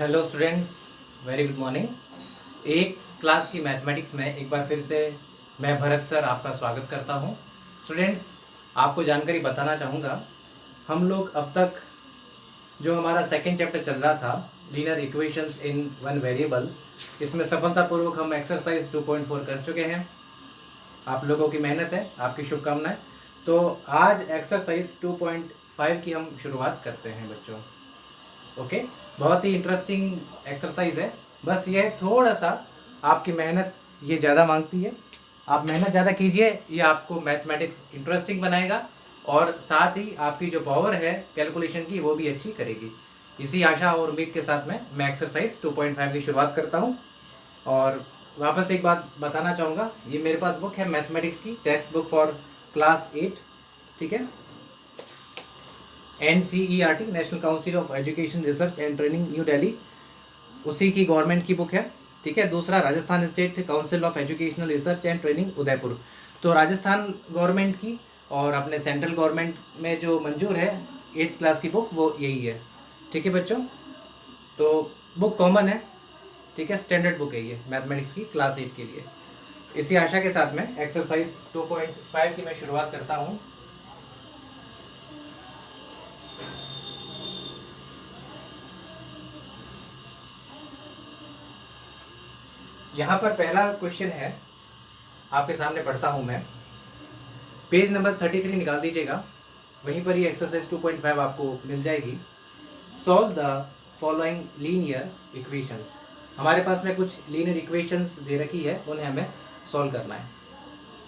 Hello students, very good morning. 8th class की mathematics में एक बार फिर से मैं भरत सर आपका स्वागत करता हूं। स्टूडेंट्स, आपको जानकारी बताना चाहूँगा, हम लोग अब तक जो हमारा सेकंड चैप्टर चल रहा था linear equations in one variable, इसमें सफलतापूर्वक हम एक्सरसाइज 2.4 कर चुके हैं। आप लोगों की मेहनत है, आपकी शुभकामनाएं। तो आज एक्सरसाइज 2.5 की हम शुरुआत करते हैं बच्चों। ओके, बहुत ही इंटरेस्टिंग एक्सरसाइज है। बस ये थोड़ा सा आपकी मेहनत ये ज़्यादा मांगती है। आप मेहनत ज़्यादा कीजिए, ये आपको मैथमेटिक्स इंटरेस्टिंग बनाएगा और साथ ही आपकी जो पावर है कैलकुलेशन की वो भी अच्छी करेगी। इसी आशा और उम्मीद के साथ में मैं एक्सरसाइज 2.5 की शुरुआत करता हूँ। और वापस एक बात बताना चाहूँगा, ये मेरे पास बुक है मैथमेटिक्स की, टेक्स्ट बुक फॉर क्लास 8, ठीक है। NCERT, national council of education research and training, new Delhi, उसी की गवर्नमेंट की बुक है, ठीक है। दूसरा Rajasthan state council of educational research and training, Udaipur. तो राजस्थान गवर्नमेंट की और अपने सेंट्रल गवर्नमेंट में जो मंजूर है 8th क्लास की बुक, वो यही है, ठीक है बच्चों। तो बुक कॉमन है, ठीक है, स्टैंडर्ड बुक है ये मैथमेटिक्स की क्लास 8 के लिए। इसी आशा के साथ में एक्सरसाइज 2.5 की मैं शुरुआत करता हूँ। यहाँ पर पहला क्वेश्चन है, आपके सामने पढ़ता हूँ मैं। पेज नंबर 33 निकाल दीजिएगा, वहीं पर ही एक्सरसाइज 2.5 आपको मिल जाएगी। Solve the following linear equations. हमारे पास में कुछ लीनियर इक्वेशंस दे रखी है, उन्हें हमें सॉल्व करना है।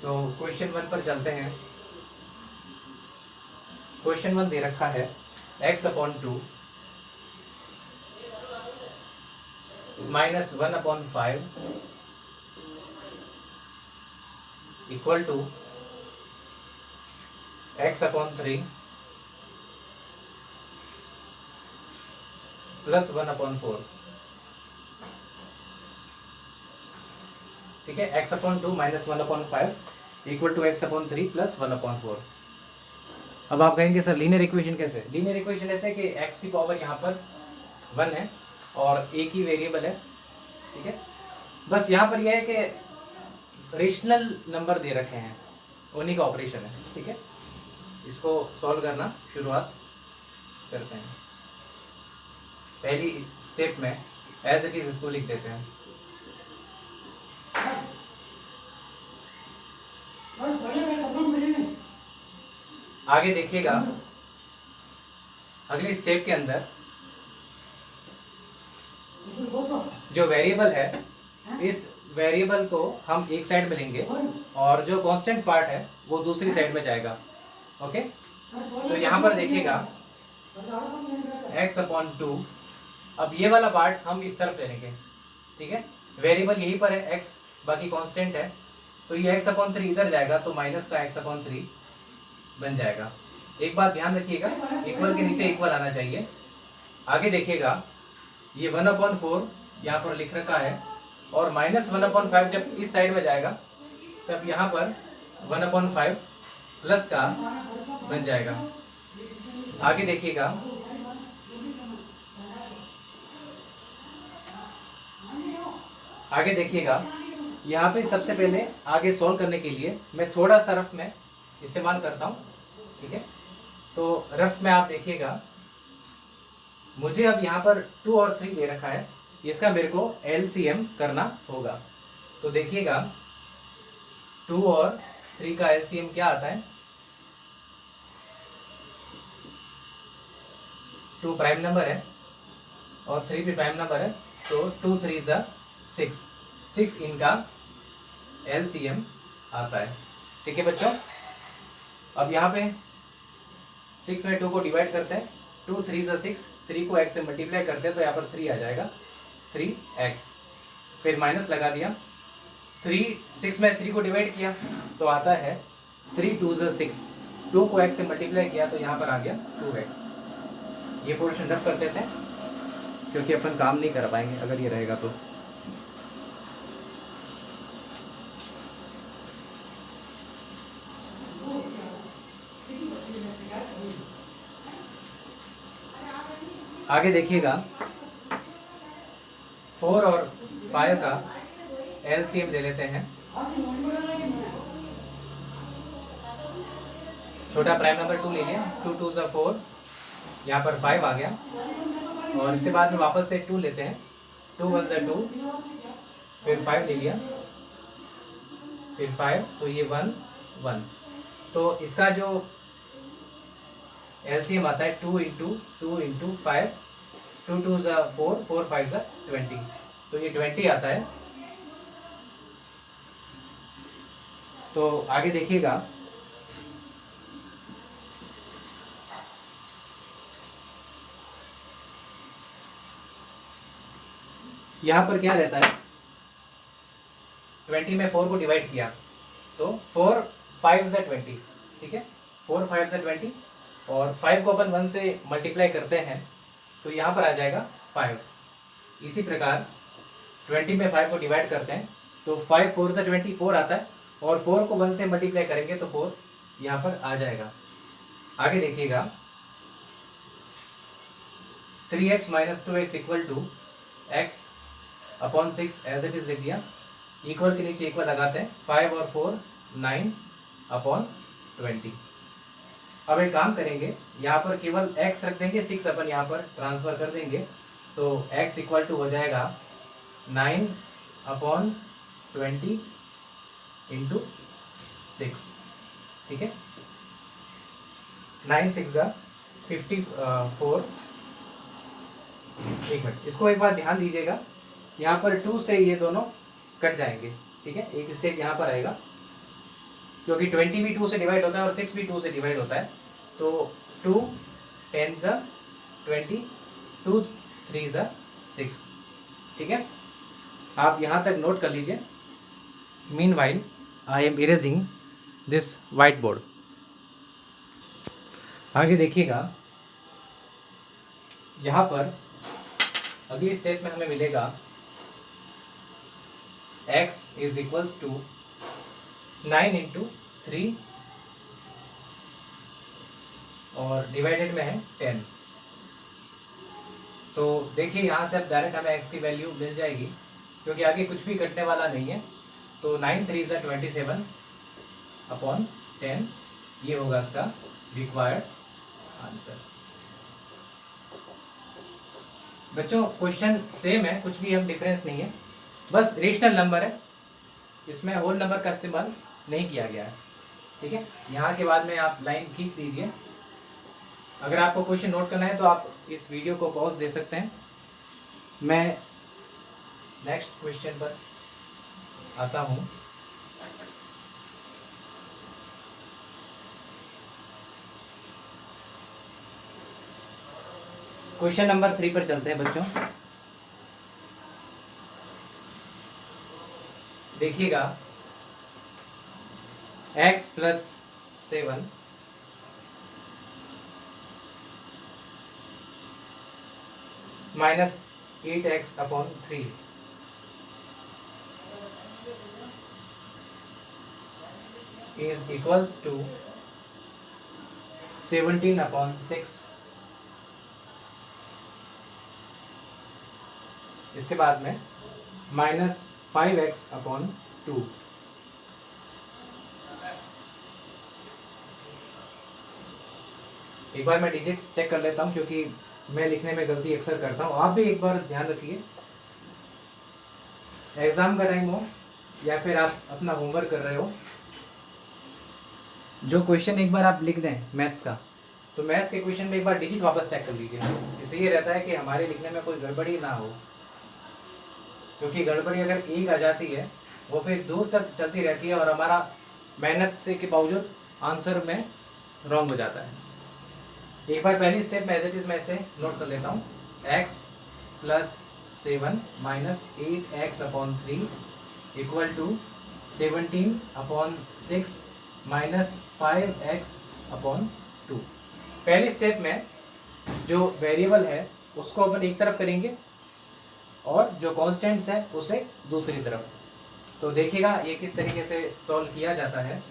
तो क्वेश्चन 1 पर चलते हैं। क्वेश्चन 1 दे रखा है x/2 - 1/5 equal to x/3 plus 1/4, ठीक है। x/2 - 1/5 equal to x/3 plus 1/4। अब आप कहेंगे सर लीनियर इक्वेशन कैसे? लीनियर इक्वेशन ऐसे कि x की पावर यहाँ पर 1 है और एक ही वेरिएबल है, ठीक है। बस यहाँ पर यह है कि रेशनल नंबर दे रखे हैं, उन्हीं का ऑपरेशन है, ठीक है। इसको सॉल्व करना शुरुआत करते हैं। पहली स्टेप में एज इट इज इसको लिख देते हैं। आगे देखिएगा, अगली स्टेप के अंदर जो वेरिएबल है, इस वेरिएबल को हम एक साइड में लेंगे और जो कांस्टेंट पार्ट है वो दूसरी साइड में जाएगा, ओके। तो यहाँ पर देखिएगा x/2, अब ये वाला पार्ट हम इस तरफ ले लेंगे, ठीक है। वेरिएबल यहीं पर है x, बाकी कांस्टेंट है, तो ये x/3 इधर जाएगा तो माइनस का x/3 बन जाएगा। एक बात ध्यान रखिएगा, इक्वल के नीचे इक्वल आना चाहिए। आगे देखिएगा, ये 1/4 यहाँ पर लिख रखा है और माइनस 1/5 जब इस साइड में जाएगा तब यहाँ पर 1/5 प्लस का बन जाएगा। आगे देखिएगा, यहाँ पे सबसे पहले आगे सॉल्व करने के लिए मैं थोड़ा सा रफ में इस्तेमाल करता हूँ, ठीक है। तो रफ में आप देखिएगा, मुझे अब यहाँ पर 2 और 3 दे रखा है, इसका मेरे को LCM करना होगा। तो देखिएगा 2 और 3 का LCM क्या आता है? 2 प्राइम नंबर है और 3 भी प्राइम नंबर है, तो 2 3 6, 6 इनका LCM आता है, ठीक है बच्चों। अब यहाँ पे 6 में 2 को डिवाइड करते हैं, 2 3 6, 3 को x से मल्टीप्लाई करते हैं तो यहाँ पर 3 आ जाएगा, 3x। फिर माइनस लगा दिया, 6 में 3 को डिवाइड किया तो आता है 3 2 6, 2 को x से मल्टीप्लाई किया तो यहाँ पर आ गया 2x। ये पोर्शन रफ कर देते हैं क्योंकि अपन काम नहीं कर पाएंगे अगर ये रहेगा तो। आगे देखिएगा, 4 और 5 का एलसीएम ले लेते हैं। छोटा प्राइम नंबर 2 ले लिया, 2 2 ज़ा 4, यहाँ पर 5 आ गया, और इसके बाद में वापस से 2 लेते हैं, 2 1 ज़ा 2, फिर 5 ले लिया, फिर 5, तो ये 1 1। तो इसका जो एलसीएम आता है 2 इंटू 5, 2 2 ज़ा 4, 4 5 ज़ा 20, तो ये 20 आता है। तो आगे देखिएगा, यहाँ पर क्या रहता है, 20 में 4 को डिवाइड किया तो 4 5 ज़ा 20, ठीक है, 4 5 ज़ा 20, और 5 को अपन 1 से मल्टीप्लाई करते हैं तो यहाँ पर आ जाएगा 5। इसी प्रकार 20 में 5 को डिवाइड करते हैं तो 5 4 ज़ा 20, 4 आता है, और 4 को 1 से मल्टीप्लाई करेंगे तो 4 यहाँ पर आ जाएगा। आगे देखिएगा, 3x minus 2x equal to x upon 6 as it is लिख दिया, इक्वल के नीचे इक्वल लगाते हैं, 5 और 4 9 अपॉन 20। अब एक काम करेंगे, यहाँ पर केवल x रख देंगे, 6 अपन यहाँ पर ट्रांसफर कर देंगे, तो x इक्वल टू हो जाएगा 9 अपॉन 20 इंटू 6, ठीक है, 9 6 ज़ा 54। एक मिनट, इसको एक बार ध्यान दीजिएगा, यहाँ पर 2 से ये दोनों कट जाएंगे, ठीक है, एक स्टेप यहाँ पर आएगा, क्योंकि 20 भी 2 से डिवाइड होता है और 6 भी 2 से डिवाइड होता है, तो 2 10 ज़ा 20, 2 3 ज़ा 6, ठीक है। आप यहाँ तक नोट कर लीजिए। Meanwhile I am erasing this white board. आगे देखिएगा, यहाँ पर अगली स्टेप में हमें मिलेगा x is equals to 9 into 3 और डिवाइडेड में है 10। तो देखिए यहाँ से अब डायरेक्ट हमें x की वैल्यू मिल जाएगी, क्योंकि आगे कुछ भी कटने वाला नहीं है, तो 9 3 ज़ा 27 अपॉन 10, ये होगा इसका रिक्वायर्ड आंसर। बच्चों क्वेश्चन सेम है, कुछ भी हम डिफरेंस नहीं है, बस रेशनल नंबर है, इसमें होल नंबर का इस्तेमाल नहीं किया गया है, ठीक है। यहाँ के बाद में आप लाइन खींच दीजिए। अगर आपको क्वेश्चन नोट करना है तो आप इस वीडियो को पॉज दे सकते हैं। मैं नेक्स्ट क्वेश्चन पर आता हूँ। क्वेश्चन नंबर 3 पर चलते हैं बच्चों। देखिएगा, x plus 7 minus 8x upon 3 is equals to 17 upon 6। इसके बाद में माइनस 5x अपॉन 2। एक बार मैं डिजिट्स चेक कर लेता हूँ, क्योंकि मैं लिखने में गलती अक्सर करता हूँ। आप भी एक बार ध्यान रखिए, एग्ज़ाम का टाइम हो या फिर आप अपना होमवर्क कर रहे हो, जो क्वेश्चन एक बार आप लिख दें मैथ्स का, तो मैथ्स के क्वेश्चन में एक बार डिजिट वापस चेक कर लीजिए। इससे ये रहता है कि हमारे लिखने में कोई गड़बड़ी ना हो, क्योंकि गड़बड़ी अगर एक आ जाती है वो फिर दूर तक चलती रहती है और हमारा मेहनत से के बावजूद आंसर में रॉन्ग हो जाता है। एक बार पहली स्टेप में एज इट इज़ मैं इसे नोट कर लेता हूँ। x plus 7 minus 8x upon 3 equal to 17 upon 6 minus 5x upon 2। पहली स्टेप में जो वेरिएबल है उसको अपन एक तरफ करेंगे और जो कॉन्स्टेंट्स है उसे दूसरी तरफ। तो देखिएगा ये किस तरीके से सॉल्व किया जाता है।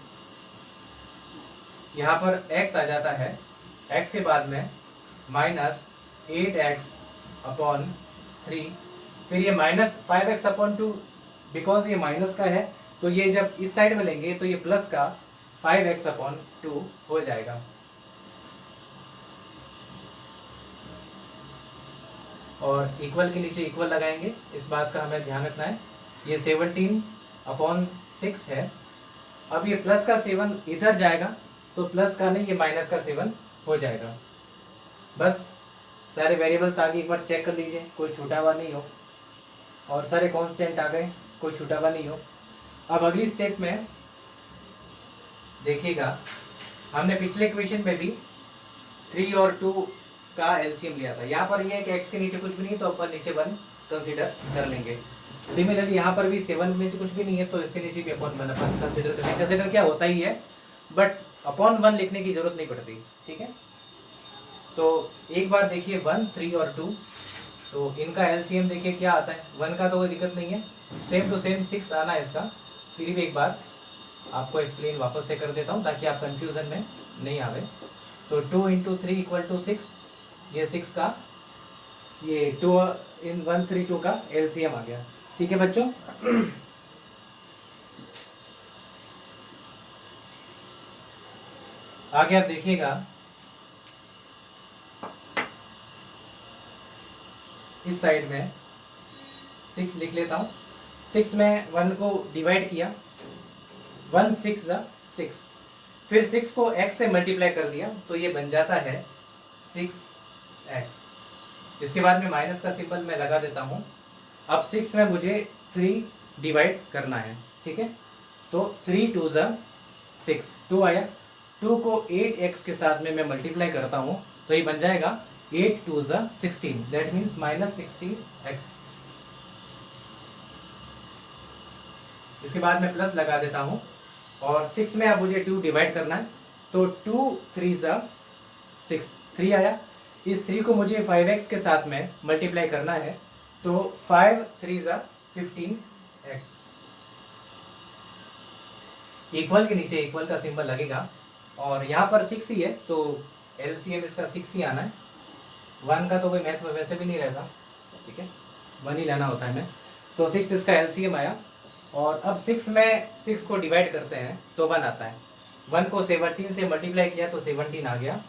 यहाँ पर x आ जाता है, x के बाद में माइनस 8x अपॉन 3 फिर ये -5x/2, बिकॉज ये माइनस का है तो ये जब इस साइड में लेंगे तो ये प्लस का 5x/2 हो जाएगा। और इक्वल के नीचे इक्वल लगाएंगे, इस बात का हमें ध्यान रखना है। ये 17/6 है। अब ये प्लस का 7 इधर जाएगा तो प्लस का नहीं, ये माइनस का 7 हो जाएगा। बस सारे वेरिएबल्स आगे एक बार चेक कर लीजिए, कोई छूटा हुआ नहीं हो, और सारे कांस्टेंट आ गए, कोई छूटा हुआ नहीं हो। अब अगली स्टेप में देखिएगा, हमने पिछले क्वेश्चन में भी 3 और 2 का एलसीएम लिया था। यहाँ पर ये है कि x के नीचे कुछ भी नहीं तो अपन नीचे 1 कंसीडर कर लेंगे। सिमिलरली यहाँ पर भी 7 के नीचे कुछ भी नहीं है तो इसके नीचे भी अपन कंसीडर कर लेंगे। कंसीडर क्या होता ही है, बट अपॉन 1 लिखने की जरूरत नहीं पड़ती, ठीक है। तो एक बार देखिए 1, 3 और 2, तो इनका एलसीएम देखिए क्या आता है। 1 का तो कोई दिक्कत नहीं है, सेम टू सेम 6 आना है इसका। फिर भी एक बार आपको एक्सप्लेन वापस से कर देता हूँ ताकि आप कंफ्यूजन में नहीं आवे। तो 2 × 3 = 6, ये 6 का, ये 2 इन 1 3 2 का एलसीएम आ गया, ठीक है बच्चों। आगे आप देखिएगा, इस साइड में 6 लिख लेता हूँ। 6 में 1 को डिवाइड किया, 1 6 6, फिर 6 को x से मल्टीप्लाई कर दिया तो ये बन जाता है 6x। इसके बाद में माइनस का सिंबल मैं लगा देता हूँ। अब 6 में मुझे 3 डिवाइड करना है, ठीक है। तो 3 2 6, 2 आया। 2 को 8x के साथ में मैं मल्टीप्लाई करता हूँ तो ये बन जाएगा 8 2 16, दैट मीन्स -16x। इसके बाद मैं प्लस लगा देता हूँ और 6 में अब मुझे 2 डिवाइड करना है तो 2 3 6, 3 आया। इस 3 को मुझे 5x के साथ में मल्टीप्लाई करना है तो 5 3 15x। इक्वल के नीचे इक्वल का सिंबल लगेगा और यहाँ पर 6 ही है तो एलसीएम इसका 6 ही आना है। 1 का तो कोई महत्व वैसे भी नहीं रहता, ठीक है, 1 ही लेना होता है हमें। तो 6 इसका एलसीएम आया। और अब 6 में 6 को डिवाइड करते हैं तो 1 आता है। 1 को 17 से मल्टीप्लाई किया तो 17 आ गया।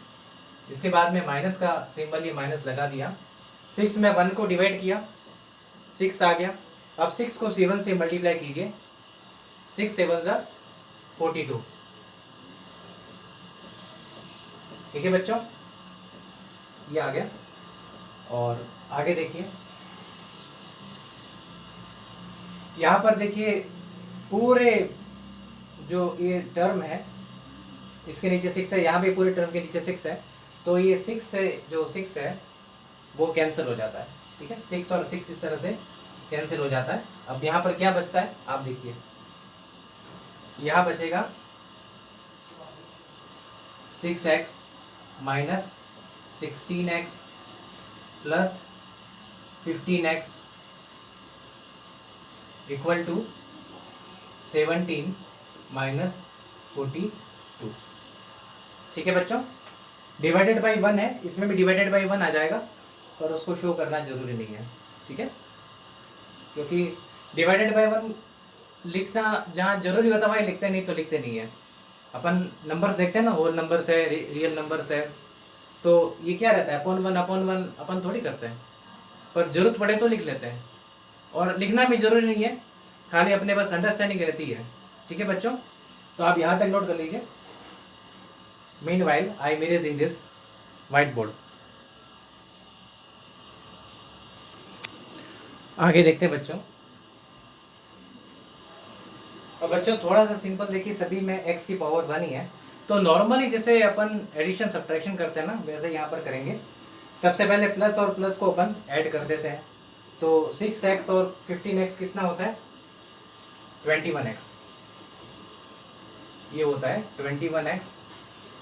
इसके बाद में माइनस का सिंबल, ये माइनस लगा दिया। 6 में 1 को डिवाइड किया, 6 आ गया। अब 6 को 7 से मल्टीप्लाई कीजिए, 6 7 42, ठीक है बच्चों, ये आ गया। और आगे देखिए, यहाँ पर देखिए पूरे जो ये टर्म है इसके नीचे 6 है, यहाँ भी पूरे टर्म के नीचे 6 है तो ये 6 से जो 6 है वो कैंसिल हो जाता है, ठीक है। 6 और 6 इस तरह से कैंसिल हो जाता है। अब यहाँ पर क्या बचता है आप देखिए, यहाँ बचेगा 6x minus 16x plus 15x equal to 17 minus 42, ठीक है बच्चों। डिवाइडेड बाई 1 है, इसमें भी डिवाइडेड बाई 1 आ जाएगा पर उसको शो करना जरूरी नहीं है, ठीक है, क्योंकि डिवाइडेड बाई 1 लिखना जहाँ जरूरी होता है वहीं लिखते नहीं तो लिखते नहीं है। अपन नंबर्स देखते हैं ना, होल नंबर्स है, रियल नंबर्स है, तो ये क्या रहता है अपॉन 1 अपन थोड़ी करते हैं, पर जरूरत पड़े तो लिख लेते हैं। और लिखना भी जरूरी नहीं है, खाली अपने बस अंडरस्टैंडिंग रहती है, ठीक है बच्चों। तो आप यहाँ तक नोट कर लीजिए। Meanwhile I am erasing this white board. आगे देखते हैं बच्चों। और बच्चों थोड़ा सा सिंपल देखिए, सभी में x की पावर 1 ही है तो नॉर्मली जैसे अपन एडिशन सब्ट्रैक्शन करते हैं ना वैसे यहाँ पर करेंगे। सबसे पहले प्लस और प्लस को अपन ऐड कर देते हैं तो 6x और 15x कितना होता है 21x, ये होता है 21x।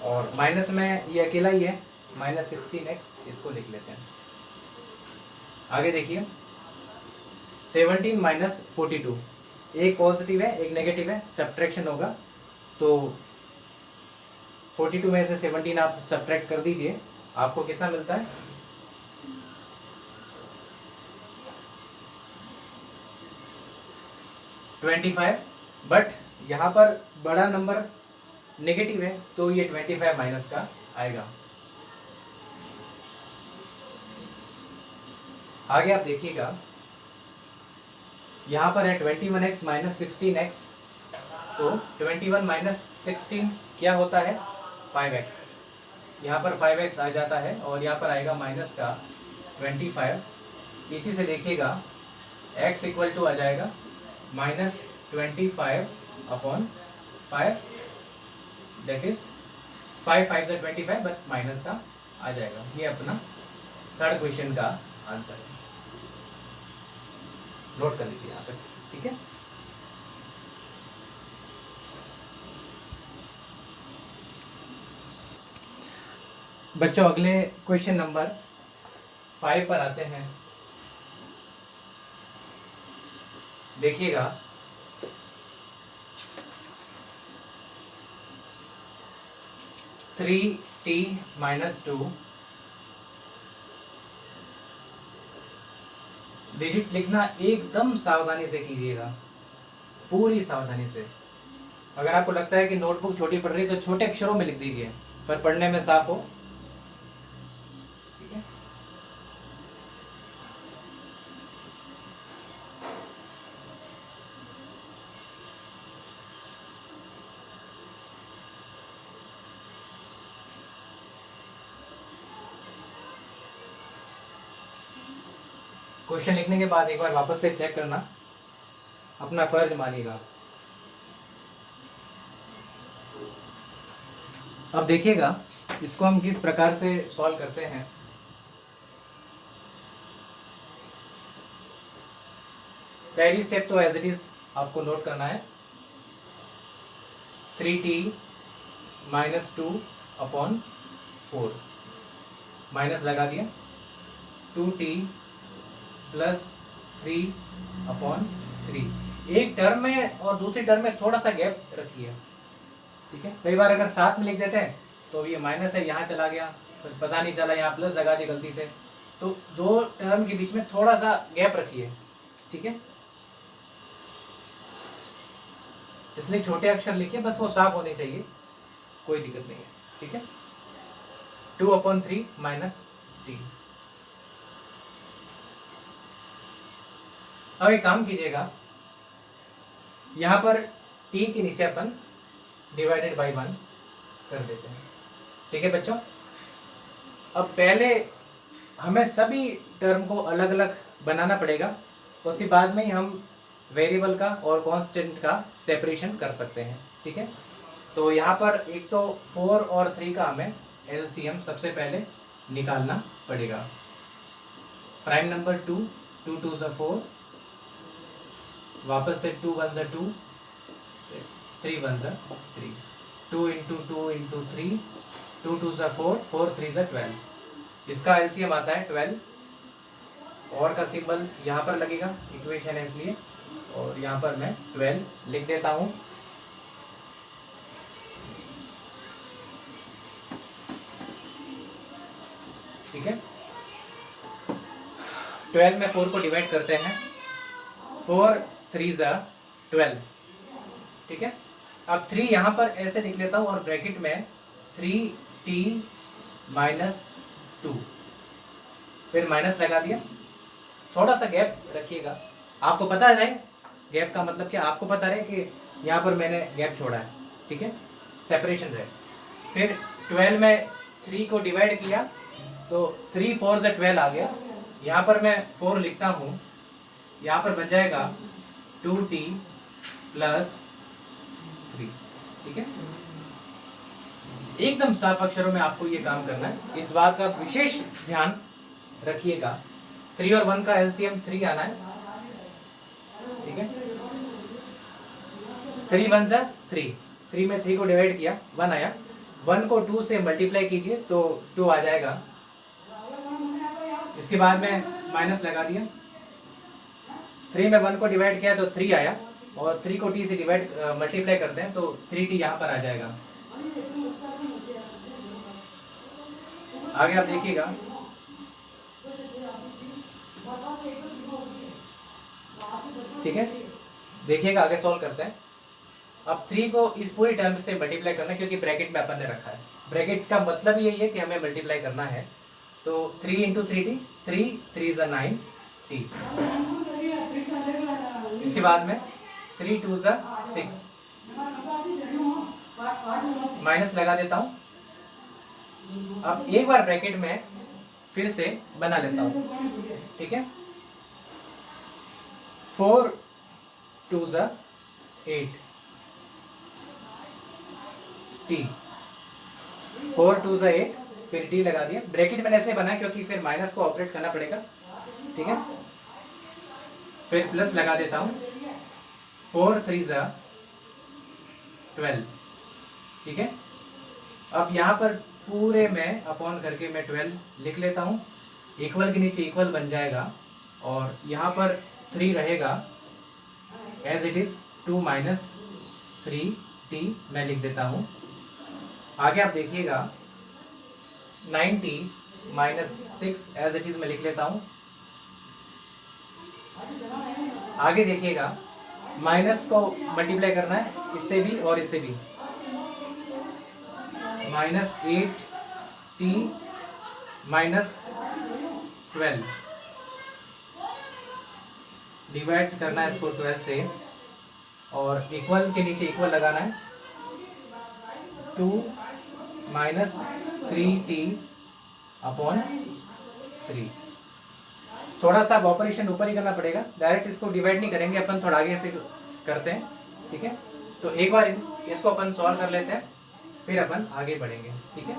और माइनस में ये अकेला ही है -16x, इसको लिख लेते हैं। आगे देखिए 17 माइनस 42, एक पॉजिटिव है एक नेगेटिव है, सब्ट्रैक्शन होगा तो 42 में से 17 आप सब्ट्रैक्ट कर दीजिए, आपको कितना मिलता है 25, बट यहाँ पर बड़ा नंबर नेगेटिव है तो ये 25 माइनस का आएगा। आगे आप देखिएगा, यहाँ पर है 21x माइनस 16x, तो 21 माइनस 16 क्या होता है 5x, यहाँ पर 5x आ जाता है और यहाँ पर आएगा माइनस का 25। इसी से देखिएगा x इक्वल टू आ जाएगा माइनस 25 अपॉन 5, दैट इज 5 5 से 25, बट माइनस का आ जाएगा। ये अपना थर्ड क्वेश्चन का आंसर है, नोट कर लीजिए यहाँ पे, ठीक है। बच्चों अगले क्वेश्चन नंबर 5 पर आते हैं। देखिएगा, थ्री टी माइनस 2, डिजिट लिखना एकदम सावधानी से कीजिएगा, पूरी सावधानी से। अगर आपको लगता है कि नोटबुक छोटी पड़ रही है तो छोटे अक्षरों में लिख दीजिए, पर पढ़ने में साफ हो, ठीक है। क्वेश्चन लिखने के बाद एक बार वापस से चेक करना, अपना फर्ज मानिएगा। अब देखिएगा इसको हम किस प्रकार से सॉल्व करते हैं। पहली स्टेप तो एज इट इज आपको नोट करना है, 3t माइनस 2 अपॉन 4, माइनस लगा दिया, 2t प्लस 3 अपॉन 3। एक टर्म में और दूसरी टर्म में थोड़ा सा गैप रखिए, ठीक है। कई बार अगर साथ में लिख देते हैं तो ये माइनस है, यहाँ चला गया, पता नहीं चला, यहाँ प्लस लगा दिया गलती से, तो दो टर्म के बीच में थोड़ा सा गैप रखिए, ठीक है। इसलिए छोटे अक्षर लिखिए, बस वो साफ होने चाहिए, कोई दिक्कत नहीं है, ठीक है। 2/3 माइनस t। अब एक काम कीजिएगा, यहाँ पर t के नीचे अपन डिवाइडेड बाई 1 कर देते हैं, ठीक है बच्चों। अब पहले हमें सभी टर्म को अलग अलग बनाना पड़ेगा, उसके बाद में ही हम वेरिएबल का और कांस्टेंट का सेपरेशन कर सकते हैं, ठीक है। तो यहाँ पर एक तो 4 और 3 का हमें एलसीएम सबसे पहले निकालना पड़ेगा। प्राइम नंबर 2, 2 2 ज़ा 4, वापस से 2 1 ज़ा 2, 3 1 ज़ा 3, 2 इंटू 2 इंटू 3, 2 2 ज़ा 4, 4 3 ज़ा 12। इसका एलसीएम आता है 12, और का सिंबल यहाँ पर लगेगा, इक्वेशन है इसलिए, और यहाँ पर मैं 12 लिख देता हूँ। ठीक है, 12 में 4 को डिवाइड करते हैं, 4 3 ज़ा 12, ठीक है। अब 3 यहाँ पर ऐसे लिख लेता हूँ और ब्रैकेट में 3t माइनस 2, फिर माइनस लगा दिया, थोड़ा सा गैप रखिएगा, आपको पता रहे गैप का मतलब क्या, आपको पता रहे कि यहाँ पर मैंने गैप छोड़ा है, ठीक है, सेपरेशन रहे। फिर 12 में 3 को डिवाइड किया तो 3 4 से 12 आ गया, यहाँ पर मैं 4 लिखता हूँ, यहाँ पर बन जाएगा 2t प्लस 3, ठीक है। एकदम साफ अक्षरों में आपको ये काम करना है, इस बात का विशेष ध्यान रखिएगा। 3 और 1 का एलसीएम 3 आना है, ठीक है। 3 1 ज़ा 3, 3 में 3 को डिवाइड किया 1 आया, 1 को 2 से मल्टीप्लाई कीजिए तो 2 आ जाएगा, इसके बाद में माइनस लगा दिया, 3 में 1 को डिवाइड किया तो 3 आया, और 3 को t से डिवाइड मल्टीप्लाई करते हैं तो 3t यहाँ पर आ जाएगा। आगे आप देखिएगा, ठीक है, देखिएगा आगे सॉल्व करते हैं। अब 3 को इस पूरी टर्म से मल्टीप्लाई करना है क्योंकि ब्रैकेट में अपन ने रखा है। ब्रैकेट का मतलब यही है कि हमें मल्टीप्लाई करना है। तो 3 इंटू 3t, 3 3 ज़ा 9t। इसके बाद में 3 2 ज़ा 6, माइनस लगा देता हूँ। अब एक बार ब्रैकेट में फिर से बना लेता हूँ, ठीक है। 4 2 ज़ा 8 t, 4 2 ज़ा 8, फिर t लगा दिया। ब्रैकेट मैंने ऐसे बनाया क्योंकि फिर माइनस को ऑपरेट करना पड़ेगा, ठीक है। फिर प्लस लगा देता हूँ, 4 3 ज़ा 12, ठीक है। अब यहाँ पर पूरे में अपॉन करके मैं 12 लिख लेता हूँ। इक्वल के नीचे इक्वल बन जाएगा और यहाँ पर 3 रहेगा as it is. 2 minus 3t मैं लिख देता हूँ। आगे आप देखिएगा 9t minus 6 as it is मैं लिख लेता हूँ। आगे देखिएगा माइनस को मल्टीप्लाई करना है इससे भी और इससे भी। माइनस 8t माइनस 12 डिवाइड करना है इसको 12 से और इक्वल के नीचे इक्वल लगाना है। 2 माइनस 3t अपॉन 3। थोड़ा सा ऑपरेशन ऊपर ही करना पड़ेगा, डायरेक्ट इसको डिवाइड नहीं करेंगे अपन, थोड़ा आगे से करते हैं, ठीक है। तो एक बार इसको अपन सॉल्व कर लेते हैं, फिर अपन आगे बढ़ेंगे, ठीक है।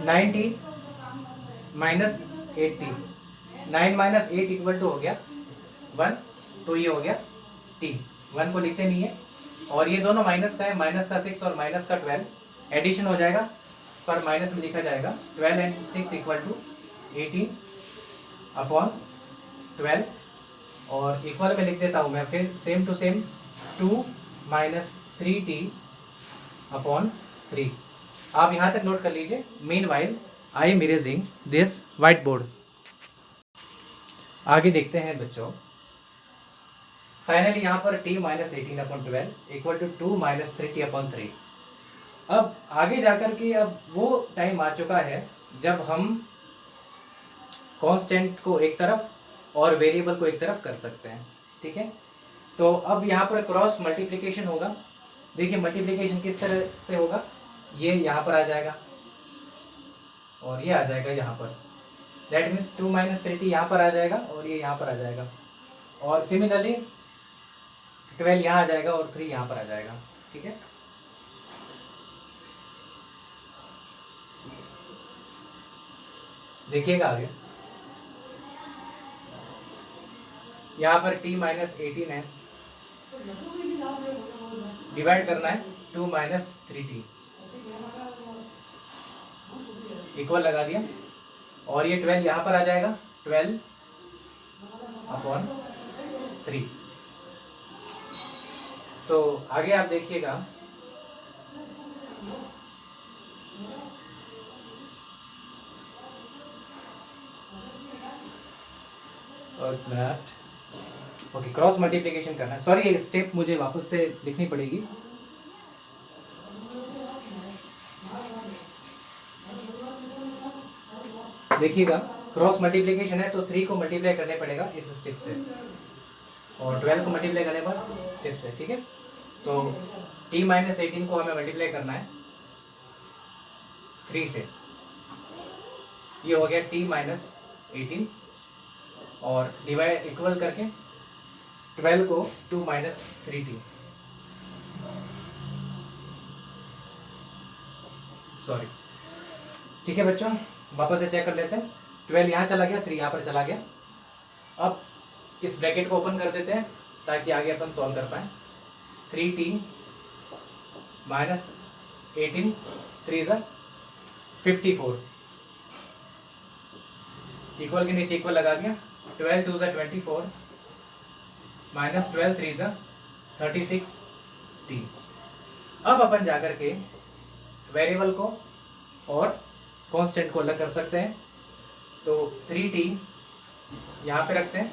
Ninety minus 8t, 9 minus 8 equal to हो गया 1, तो ये हो गया t। 1 को लिखते नहीं है और ये दोनों माइनस का है, माइनस का 6 और माइनस का 12 एडिशन हो जाएगा पर माइनस में लिखा जाएगा। 12 एंड 6 इक्वल टू 18 अपॉन 12 और इक्वल में लिख देता हूँ मैं फिर same to same 2 minus 3t upon 3। आप यहाँ तक नोट कर लीजिए। Meanwhile I am erasing this white board. आगे देखते हैं बच्चों। फाइनली यहाँ पर t minus 18 upon 12 equal to 2 minus 3t upon 3। अब आगे जाकर के अब वो टाइम आ चुका है जब हम कांस्टेंट को एक तरफ और वेरिएबल को एक तरफ कर सकते हैं, ठीक है। तो अब यहाँ पर क्रॉस मल्टीप्लिकेशन होगा। देखिए मल्टीप्लिकेशन किस तरह से होगा, ये यहाँ पर आ जाएगा और ये आ जाएगा यहाँ पर। दैट मीन्स 2 माइनस 3t यहाँ पर आ जाएगा और ये यहाँ पर आ जाएगा और सिमिलरली 12 यहाँ आ जाएगा और 3 यहाँ पर आ जाएगा, ठीक है। देखिएगा आगे यहाँ पर t माइनस 18 है, डिवाइड करना है 2 माइनस 3t, इक्वल लगा दिया और ये 12 यहाँ पर आ जाएगा 12 अपॉन 3। तो आगे आप देखिएगा ओके, क्रॉस मल्टीप्लिकेशन करना है। सॉरी ये स्टेप मुझे वापस से लिखनी पड़ेगी। देखिएगा क्रॉस मल्टीप्लिकेशन है तो 3 को मल्टीप्लाई करने पड़ेगा इस स्टेप से और 12 को मल्टीप्लाई करने पर इस स्टेप से, ठीक है। तो t माइनस 18 को हमें मल्टीप्लाई करना है 3 से, ये हो गया t माइनस 18 और डिवाइड इक्वल करके 12 को 2 माइनस 3t, सॉरी, ठीक है बच्चों। वापस से चेक कर लेते हैं। 12 यहाँ चला गया, 3 यहाँ पर चला गया। अब इस ब्रैकेट को ओपन कर देते हैं ताकि आगे अपन सॉल्व कर पाए। 3t माइनस 18 3 ज़ा 54, इक्वल के नीचे इक्वल लगा दिया। 12 2 ज़ा 24 माइनस 12 3 ज़ा 36t। अब अपन जाकर के वेरिएबल को और कांस्टेंट को अलग कर सकते हैं। तो 3t यहाँ पे रखते हैं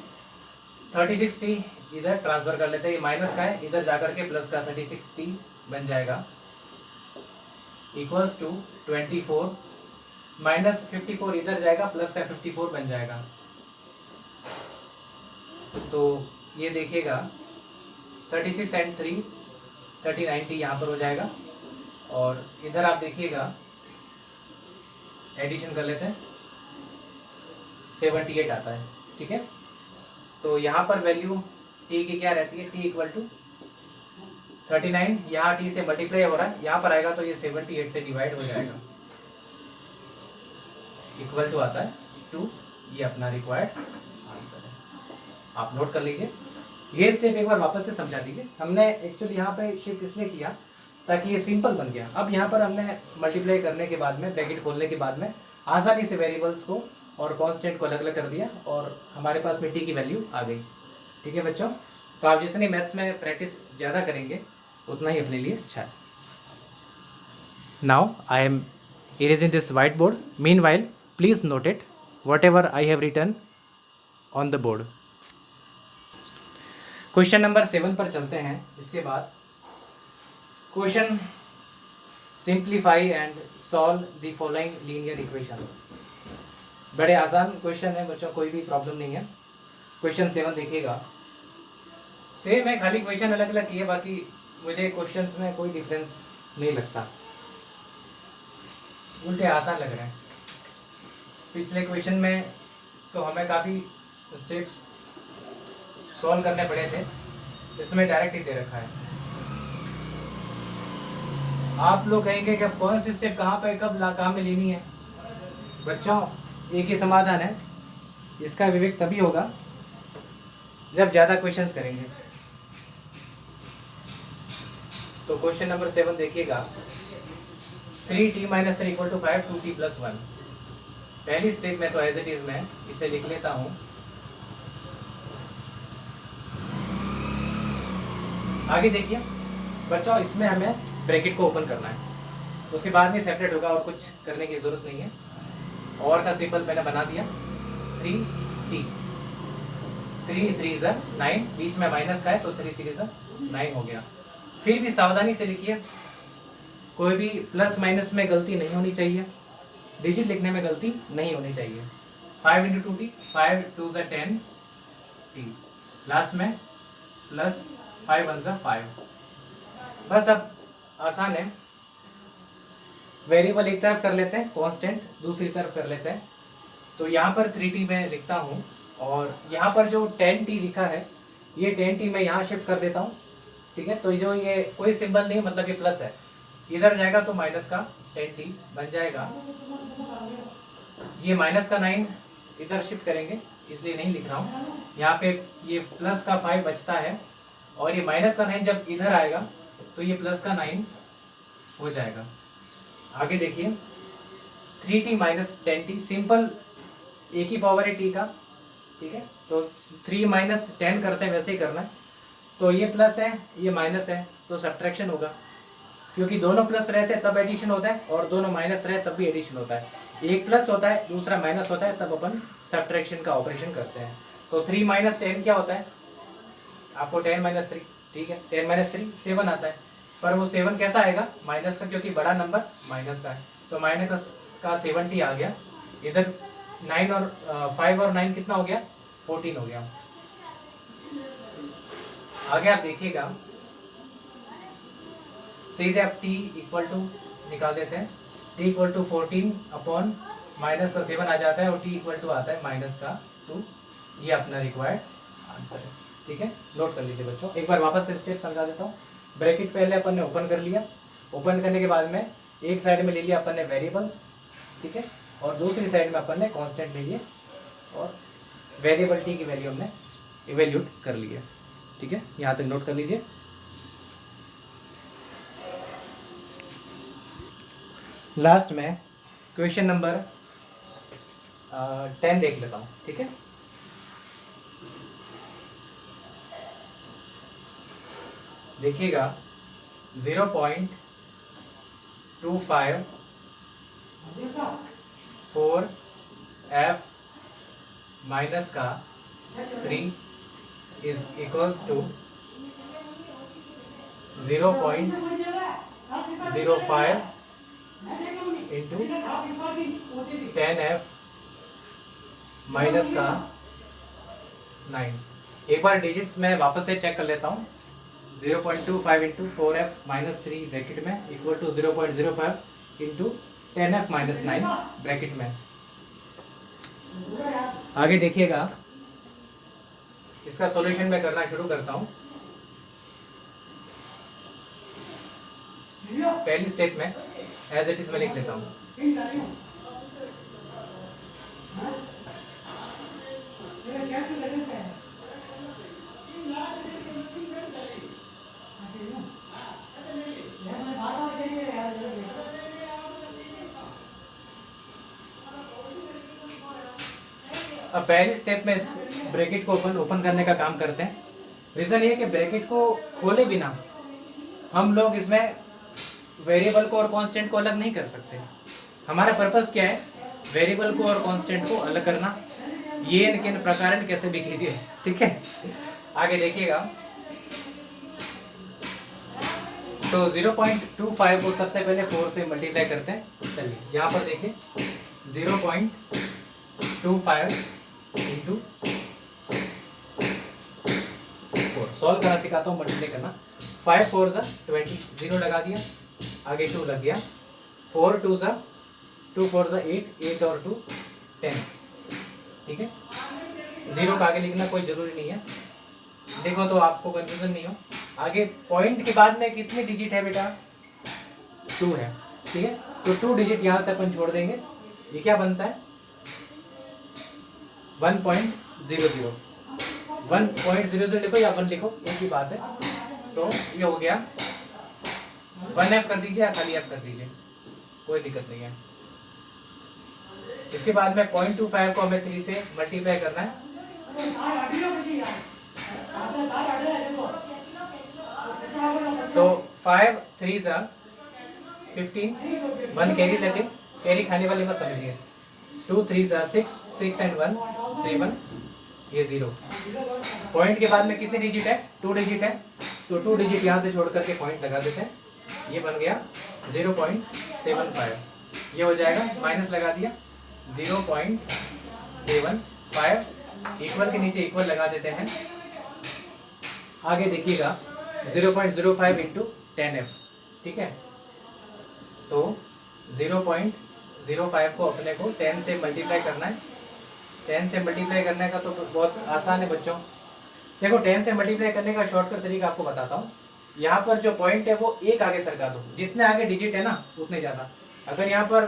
36t, इधर ट्रांसफर कर लेते हैं, ये माइनस का है, इधर जाकर के प्लस का 36t बन जाएगा इक्वल्स टू 24 माइनस 54 इधर जाएगा, प्लस का 54 बन जाएगा। तो ये देखिएगा 36 एंड 3 39t यहाँ पर हो जाएगा, और इधर आप देखिएगा एडिशन कर लेते हैं 78 आता है। ठीक है, तो यहाँ पर वैल्यू t की क्या रहती है, t इक्वल टू 39, यहाँ t से मल्टीप्लाई हो रहा है, यहाँ पर आएगा तो ये 78 से डिवाइड हो जाएगा, इक्वल टू आता है 2। ये अपना रिक्वायर्ड आंसर है, आप नोट कर लीजिए। ये स्टेप एक बार वापस से समझा दीजिए। हमने एक्चुअली यहाँ पे शिफ्ट इसलिए किया ताकि ये सिंपल बन गया। अब यहाँ पर हमने मल्टीप्लाई करने के बाद में, ब्रैकेट खोलने के बाद में आसानी से वेरिएबल्स को और कांस्टेंट को अलग अलग कर दिया, और हमारे पास में t की वैल्यू आ गई। ठीक है बच्चों, तो आप जितनी मैथ्स में प्रैक्टिस ज़्यादा करेंगे उतना ही अपने लिए अच्छा है। Now I am erasing this white board, meanwhile please note it whatever I have written on the board. Question number 7 पर चलते हैं। इसके बाद question simplify and solve the following linear equations. बड़े आसान क्वेश्चन है बच्चों, कोई भी प्रॉब्लम नहीं है। क्वेश्चन 7 देखिएगा, सेम है, खाली क्वेश्चन अलग अलग किए, बाकी मुझे क्वेश्चंस में कोई डिफरेंस नहीं लगता, उल्टे आसान लग रहे हैं। पिछले क्वेश्चन में तो हमें काफ़ी स्टेप्स सॉल्व करने पड़े थे, इसमें डायरेक्ट ही दे रखा है। आप लोग कहेंगे कि अब कौन सी स्टेप कहाँ पे कब काम में लेनी है। बच्चों एक ही समाधान है, इसका विवेक तभी होगा जब ज़्यादा क्वेश्चंस करेंगे। तो क्वेश्चन नंबर 7 देखिएगा, 3t - 3 = 5 2t + 1। पहली स्टेप में तो एज इट इज मैं इसे लिख लेता हूँ। आगे देखिए बच्चों, इसमें हमें ब्रैकेट को ओपन करना है, उसके बाद में सेपरेट होगा और कुछ करने की ज़रूरत नहीं है। और का सिंबल मैंने बना दिया 3t, 3 3 = 9, बीच में माइनस का है तो 3 3 = 9 हो गया। फिर भी सावधानी से लिखिए, कोई भी प्लस माइनस में गलती नहीं होनी चाहिए, डिजिट लिखने में गलती नहीं होनी चाहिए। 5 × 2t, 5 2 = 10t, लास्ट में प्लस 5 1 = 5। बस अब आसान है, वेरिएबल एक तरफ कर लेते हैं, कांस्टेंट दूसरी तरफ कर लेते हैं। तो यहाँ पर 3t मैं लिखता हूँ, और यहाँ पर जो 10t लिखा है ये 10t मैं यहाँ शिफ्ट कर देता हूँ। ठीक है, तो जो ये कोई सिंबल नहीं, मतलब ये प्लस है, इधर जाएगा तो माइनस का 10t बन जाएगा। ये माइनस का 9 इधर शिफ्ट करेंगे, इसलिए नहीं लिख रहा हूँ। यहाँ पे ये प्लस का 5 बचता है, और ये माइनस का 9 जब इधर आएगा तो ये प्लस का 9 हो जाएगा। आगे देखिए 3t - 10t, सिंपल एक ही पावर है t का। ठीक है, तो 3 - 10 करते हैं, वैसे ही करना है। तो ये प्लस है ये माइनस है, तो सब्ट्रैक्शन होगा, क्योंकि दोनों प्लस रहते हैं तब एडिशन होता है, और दोनों माइनस रहे तब भी एडिशन होता है। एक प्लस होता है दूसरा माइनस होता है, तब अपन सब्ट्रैक्शन का ऑपरेशन करते हैं। तो 3 - 10 क्या होता है आपको, 10 - 3। ठीक है, 10 - 3 7 आता है, पर वो 7 कैसा आएगा, माइनस का, क्योंकि बड़ा नंबर माइनस का है। तो माइनस का 70 आ गया, इधर 9 और 5 और 9 कितना हो गया, 14 हो गया। आगे आप देखिएगा, सीधे आप t = निकाल देते हैं, t = 14 अपॉन माइनस का 7 आ जाता है, और t = आता है माइनस का 2। ये अपना रिक्वायर्ड आंसर है। ठीक है, नोट कर लीजिए बच्चों। एक बार वापस से स्टेप समझा देता हूँ। ब्रैकेट पहले अपन ने ओपन कर लिया, ओपन करने के बाद में एक साइड में ले लिया अपन ने वेरिएबल्स, ठीक है, और दूसरी साइड में अपन ने कांस्टेंट ले लिए, और वेरिएबल t की वैल्यू हमने इवेल्यूट कर लिया। ठीक है, यहाँ तक नोट कर लीजिए। लास्ट में क्वेश्चन नंबर 10 देख लेता हूँ। ठीक है, देखिएगा 0.254 f माइनस का 3 is equals to 0.05 into 10f minus का 9। एक बार डिजिट्स में वापस से चेक कर लेता हूँ। 0.25 इंटू 4f माइनस 3 ब्रैकेट में equal to 0.05 into 10f minus 9 bracket में। आगे देखिएगा, इसका सॉल्यूशन मैं करना शुरू करता हूँ। पहली स्टेप में एज इट इज मैं लिख लेता हूँ। अब पहली स्टेप में इस ब्रैकेट को ओपन करने का काम करते हैं। रीज़न ये है कि ब्रैकेट को खोले बिना हम लोग इसमें वेरिएबल को और कांस्टेंट को अलग नहीं कर सकते। हमारा पर्पस क्या है? वेरिएबल को और कांस्टेंट को अलग करना। ये न किन प्रकार कैसे भी कीजिए, ठीक है। आगे देखिएगा, तो 0.25 को सबसे पहले 4 से मल्टीप्लाई करते हैं। चलिए यहाँ पर देखिए, 0.25 इंटू 4 सॉल्व करना सिखाता हूँ, मल्टीप्लाई करना। 5 4 ज़ा 20, 0 लगा दिया, आगे 2 लग गया। 4 2 ज़ा 2 4 ज़ा 8, 8 और 2 10, ठीक है। 0 का आगे लिखना कोई ज़रूरी नहीं है, देखो तो आपको कंफ्यूजन नहीं हो। आगे पॉइंट के बाद में कितने डिजिट है बेटा? 2 है, ठीक है। तो 2 डिजिट यहाँ से अपन छोड़ देंगे, ये क्या बनता है? 1.00। 1.00 लिखो या 1 लिखो, एक ही बात है। तो ये हो गया, 1f कर दीजिए या खाली f कर दीजिए, कोई दिक्कत नहीं है। इसके बाद में 0.25 को हमें 3 से मल्टीप्लाई करना है। तो 5 3 ज़ा 15, 1 कैरी लगे, कैरी खाने वाली मत समझिए। 2 3 ज़ा 6, 6 एंड 1 7, ये 0। पॉइंट के बाद में कितने डिजिट है? 2 डिजिट है, तो 2 डिजिट यहाँ से छोड़ करके पॉइंट लगा देते हैं। ये बन गया 0.75, ये हो जाएगा, माइनस लगा दिया 0.75, इक्वल के नीचे इक्वल लगा देते हैं। आगे देखिएगा 0.05 इंटू 10f, ठीक है। तो 0.05 को अपने को 10 से मल्टीप्लाई करना है। 10 से मल्टीप्लाई करने का तो बहुत आसान है बच्चों। देखो 10 से मल्टीप्लाई करने का शॉर्टकट तरीका आपको बताता हूँ। यहाँ पर जो पॉइंट है वो एक आगे सरका दो, जितने आगे डिजिट है ना उतने ज़्यादा। अगर यहाँ पर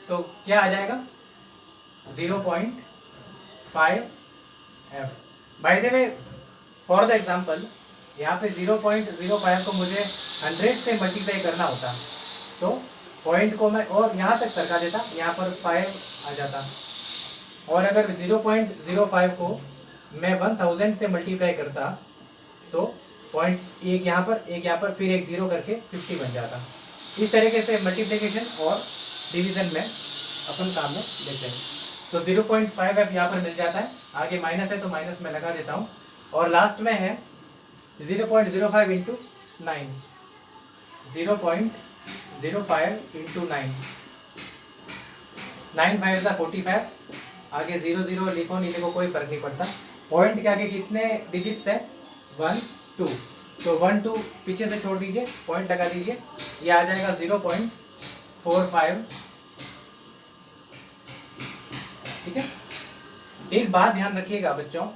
तो क्या आ जाएगा? 0.5f। By the way, for the example, यहाँ पे 0.05 को मुझे 100 से मल्टीप्लाई करना होता, तो पॉइंट को मैं और यहाँ तक सरका देता, यहाँ पर 5 आ जाता। और अगर 0.05 को मैं 1000 से मल्टीप्लाई करता, तो पॉइंट एक यहाँ पर फिर एक 0 करके 50 बन जाता। इस तरीके से मल्टीप्लिकेशन और डिवीजन में अपन काम में लेते हैं। तो 0.5f यहाँ पर मिल जाता है। आगे माइनस है तो माइनस में लगा देता हूँ। और लास्ट में है 0.05 इंटू 9, 0.05 इंटू 9, 9 5 ज़ा 45। आगे 0 0 लिखो नहीं लिखो कोई फर्क नहीं पड़ता। पॉइंट के आगे कितने डिजिट्स है? 1 2, तो 1 2 पीछे से छोड़ दीजिए, पॉइंट लगा दीजिए, ये आ जाएगा 0.45, ठीक है। एक बात ध्यान रखिएगा बच्चों,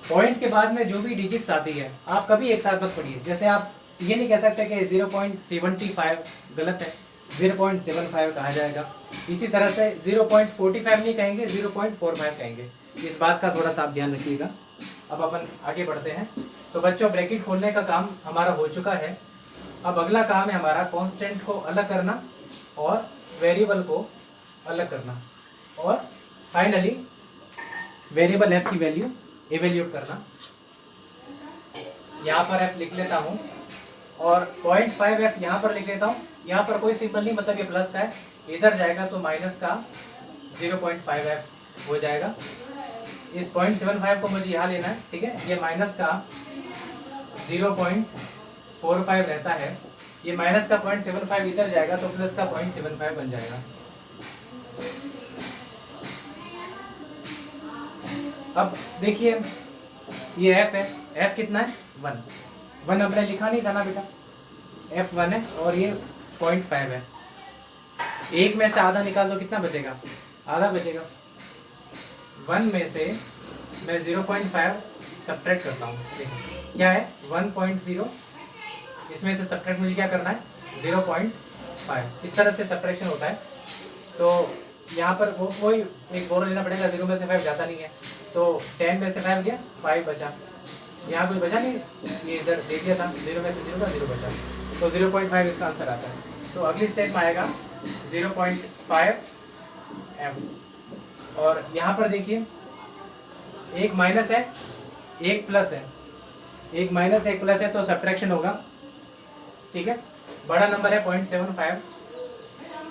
पॉइंट के बाद में जो भी डिजिट्स आती है आप कभी एक साथ मत पढ़िए। जैसे आप ये नहीं कह सकते कि 0.75 गलत है, 0.75 कहा जाएगा। इसी तरह से 0.45 नहीं कहेंगे, 0.45 कहेंगे। इस बात का थोड़ा सा आप ध्यान रखिएगा। अब अपन आगे बढ़ते हैं। तो बच्चों ब्रैकेट खोलने का काम हमारा हो चुका है। अब अगला काम है हमारा कांस्टेंट को अलग करना और वेरिएबल को अलग करना, और फाइनली वेरिएबल f की वैल्यू इवेल्यूट करना। यहाँ पर f लिख लेता हूँ और 0.5f यहाँ पर लिख लेता हूँ। यहाँ पर कोई सिंबल नहीं, मतलब ये प्लस का है, इधर जाएगा तो माइनस का 0.5f हो जाएगा। इस 0.75 को मुझे यहाँ लेना है, ठीक है। ये माइनस का 0.45 रहता है, ये माइनस का 0.75 इधर जाएगा तो प्लस का 0.75 बन जाएगा। अब देखिए ये f है, f कितना है 1 अपने लिखा नहीं था ना बेटा, f 1 है और ये 0.5 है। एक में से आधा निकाल दो, कितना बचेगा, आधा बचेगा। 1 में से मैं 0.5 सब्ट्रैक्ट करता हूँ, देखो क्या है 1.0, इसमें से सब्ट्रैक्ट मुझे क्या करना है 0.5, इस तरह से सब्ट्रैक्शन होता है। तो यहाँ पर वो कोई एक बोरो लेना पड़ेगा, 0 में से 5 जाता नहीं है, तो 10 में से 5 गया, 5 बचा, यहाँ कुछ बचा नहीं, ये इधर दे दिया था, 0 में से 0 का 0 बचा, तो 0.5 इसका आंसर आता है। तो अगली स्टेप में आएगा 0.5 f। और यहाँ पर देखिए एक माइनस है एक प्लस है, एक माइनस एक प्लस है तो सब्ट्रैक्शन होगा, ठीक है। बड़ा नंबर है 0.75,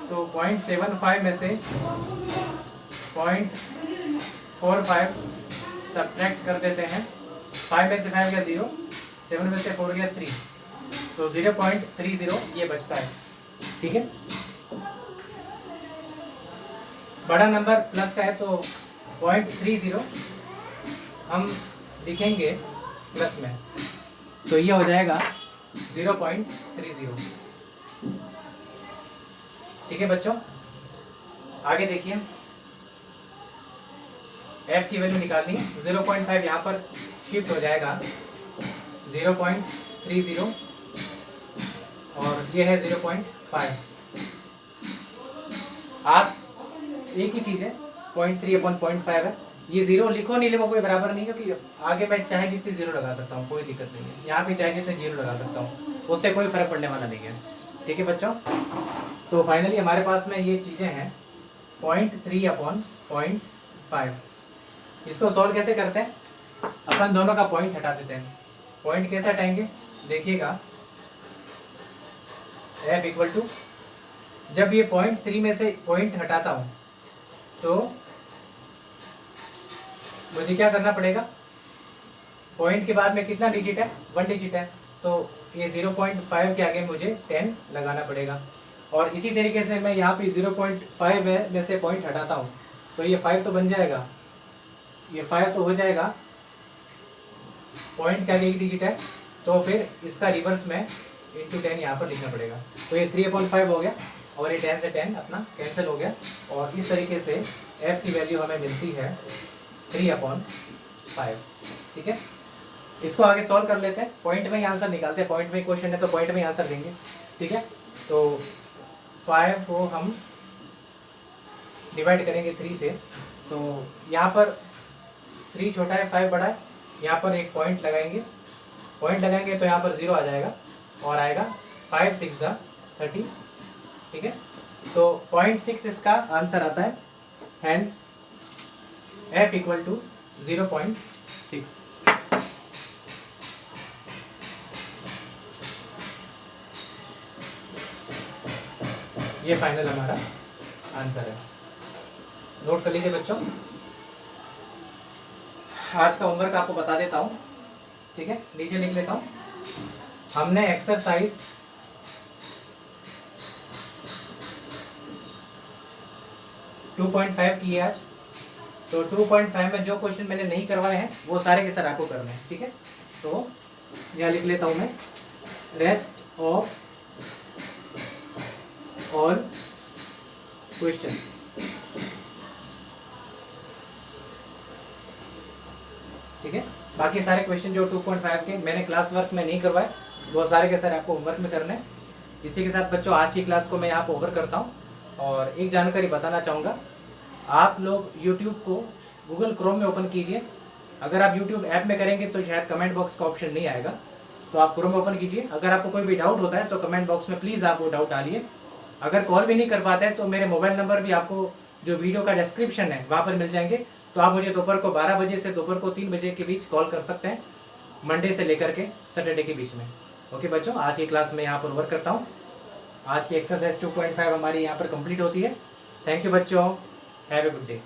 तो 0.75 में से 0.45 सब्ट्रैक्ट कर देते हैं। 5 में से 5 गया 0, 7 में से 4 गया 3, तो 0.30 ये बचता है, ठीक है। बड़ा नंबर प्लस का है तो 0.30 हम लिखेंगे प्लस में, तो ये हो जाएगा 0.30, ठीक है बच्चों। आगे देखिए f की वैल्यू निकालनी है, 0.5 यहाँ पर शिफ्ट हो जाएगा 0.30 और ये है 0.5। आप एक ही चीज़ है 0.3/0.5 है, ये 0 लिखो नहीं लिखो कोई बराबर नहीं है, क्योंकि आगे मैं चाहे जितनी 0 लगा सकता हूँ, कोई दिक्कत नहीं है। यहाँ पे चाहे जितने 0 लगा सकता हूँ, उससे कोई फर्क पड़ने वाला नहीं है, ठीक है बच्चों। तो फाइनली हमारे पास में ये चीज़ें हैं 0.3/0.5। इसको सॉल्व कैसे करते हैं, अपन दोनों का पॉइंट हटा देते हैं। पॉइंट कैसे हटाएंगे देखिएगा, f इक्वल टू, जब ये 0.3 में से पॉइंट हटाता हूँ तो मुझे क्या करना पड़ेगा, पॉइंट के बाद में कितना डिजिट है 1 डिजिट है, तो ये 0.5 के आगे मुझे 10 लगाना पड़ेगा। और इसी तरीके से मैं यहाँ पे 0.5 में से पॉइंट हटाता हूँ तो ये 5 तो बन जाएगा, ये 5 तो हो जाएगा, पॉइंट के आगे 1 डिजिट है, तो फिर इसका रिवर्स में इंटू 10 यहाँ पर लिखना पड़ेगा। तो ये 3/5 हो गया और ये 10 से 10 अपना कैंसिल हो गया, और इस तरीके से f की वैल्यू हमें मिलती है 3/5, ठीक है। इसको आगे सॉल्व कर लेते हैं, पॉइंट में ही आंसर निकालते हैं, पॉइंट में क्वेश्चन है तो पॉइंट में ही आंसर देंगे, ठीक है। तो 5 को हम डिवाइड करेंगे 3 से, तो यहाँ पर 3 छोटा है 5 बड़ा है, यहाँ पर एक पॉइंट लगाएंगे, पॉइंट लगाएंगे तो यहाँ पर 0 आ जाएगा और आएगा 5 6 30, ठीक है। तो 0.6 इसका आंसर आता है, हैंस f इक्वल टू 0.6। ये फाइनल हमारा आंसर है, नोट कर लीजिए बच्चों। आज का होमवर्क आपको बता देता हूँ, ठीक है, नीचे लिख लेता हूँ। हमने एक्सरसाइज 2.5 की है आज, तो 2.5 में जो क्वेश्चन मैंने नहीं करवाए हैं वो सारे के सारे आपको करने हैं, ठीक है। तो यहाँ लिख लेता हूँ मैं, रेस्ट ऑफ ऑल क्वेश्चंस, ठीक है। बाकी सारे क्वेश्चन जो 2.5 के मैंने क्लास वर्क में नहीं करवाए वो सारे के सारे आपको होमवर्क में करने हैं। इसी के साथ बच्चों आज की क्लास को मैं यहाँ पर ओवर करता हूँ, और एक जानकारी बताना चाहूँगा, आप लोग YouTube को Google Chrome में ओपन कीजिए। अगर आप YouTube ऐप में करेंगे तो शायद कमेंट बॉक्स का ऑप्शन नहीं आएगा, तो आप Chrome ओपन कीजिए। अगर आपको कोई भी डाउट होता है तो कमेंट बॉक्स में प्लीज़ आप वो डाउट डालिए। अगर कॉल भी नहीं कर पाते हैं तो मेरे मोबाइल नंबर भी आपको जो वीडियो का डिस्क्रिप्शन है वहाँ पर मिल जाएंगे, तो आप मुझे दोपहर को 12 बजे से दोपहर को 3 बजे के बीच कॉल कर सकते हैं, मंडे से लेकर के सैटरडे के बीच में। ओके बच्चों, आज की क्लास में यहाँ पर वर्क करता हूँ। आज की एक्सरसाइज 2.5 हमारी यहाँ पर कंप्लीट होती है। थैंक यू बच्चों, हैव ए गुड डे।